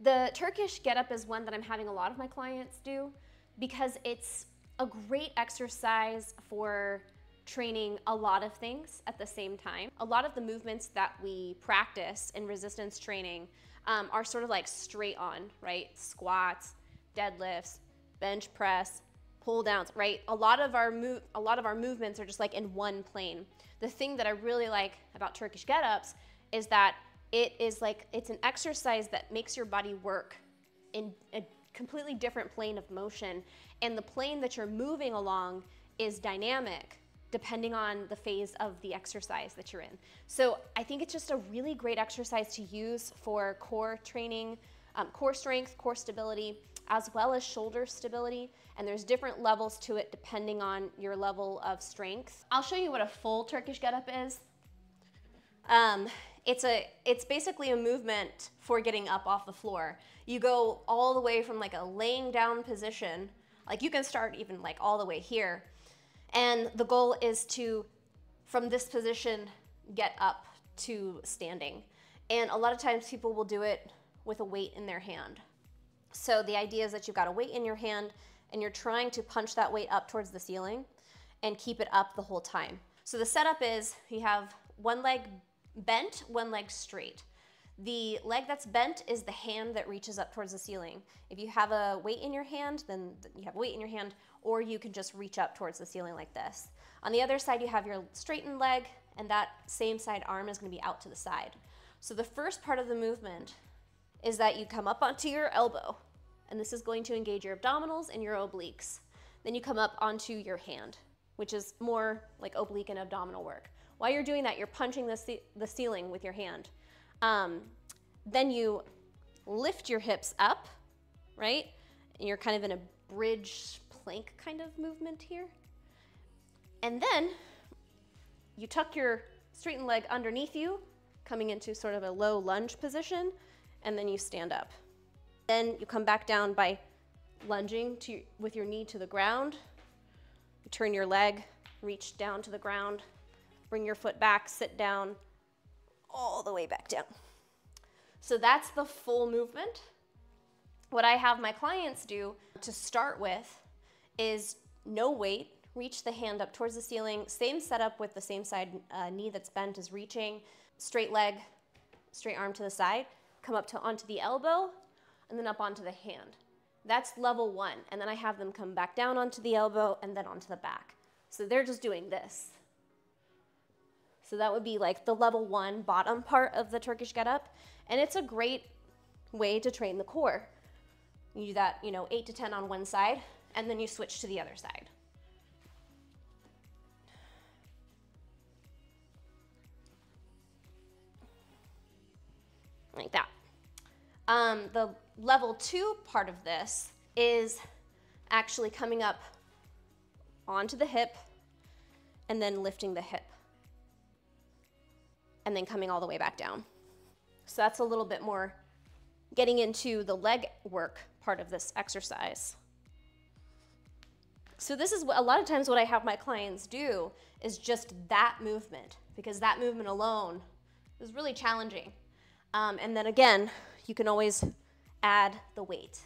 The Turkish Getup is one that I'm having a lot of my clients do because it's a great exercise for training a lot of things at the same time. A lot of the movements that we practice in resistance training are sort of like straight on, right? Squats, deadlifts, bench press, pull downs, right? A lot of our movements are just like in one plane. The thing that I really like about Turkish Getups is that it's an exercise that makes your body work in a completely different plane of motion, and the plane that you're moving along is dynamic depending on the phase of the exercise that you're in. So I think it's just a really great exercise to use for core training, core strength, core stability, as well as shoulder stability. And there's different levels to it depending on your level of strength. I'll show you what a full Turkish Getup is. It's basically a movement for getting up off the floor. You go all the way from like a laying down position, like you can start even like all the way here. And the goal is to, from this position, get up to standing. And a lot of times people will do it with a weight in their hand. So the idea is that you've got a weight in your hand and you're trying to punch that weight up towards the ceiling and keep it up the whole time. So the setup is you have one leg bent, one leg straight. The leg that's bent is the hand that reaches up towards the ceiling. If you have a weight in your hand, then you have a weight in your hand, or you can just reach up towards the ceiling like this. On the other side, you have your straightened leg, and that same side arm is going to be out to the side. So the first part of the movement is that you come up onto your elbow, and this is going to engage your abdominals and your obliques. Then you come up onto your hand, which is more like oblique and abdominal work. While you're doing that, you're punching the ceiling with your hand. Then you lift your hips up, right? And you're kind of in a bridge plank kind of movement here. And then you tuck your straightened leg underneath you, coming into sort of a low lunge position, and then you stand up. Then you come back down by lunging with your knee to the ground. You turn your leg, reach down to the ground, bring your foot back, sit down, all the way back down. So that's the full movement. What I have my clients do to start with is no weight, reach the hand up towards the ceiling, same setup with the same side knee that's bent is reaching, straight leg, straight arm to the side, come up onto the elbow, and then up onto the hand. That's level one. And then I have them come back down onto the elbow and then onto the back. So they're just doing this. So that would be like the level one bottom part of the Turkish Getup. And it's a great way to train the core. You do that, 8 to 10 on one side, and then you switch to the other side. Like that. The level two part of this is actually coming up onto the hip and then lifting the hip and then coming all the way back down. So that's a little bit more getting into the leg work part of this exercise. So this is what, a lot of times what I have my clients do is just that movement, because that movement alone is really challenging. And then again, you can always add the weight.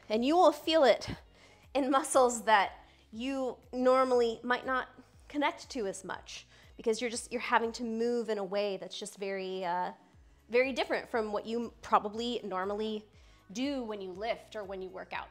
And you will feel it in muscles that you normally might not connect to as much, because you're having to move in a way that's just very, very different from what you probably normally do when you lift or when you work out.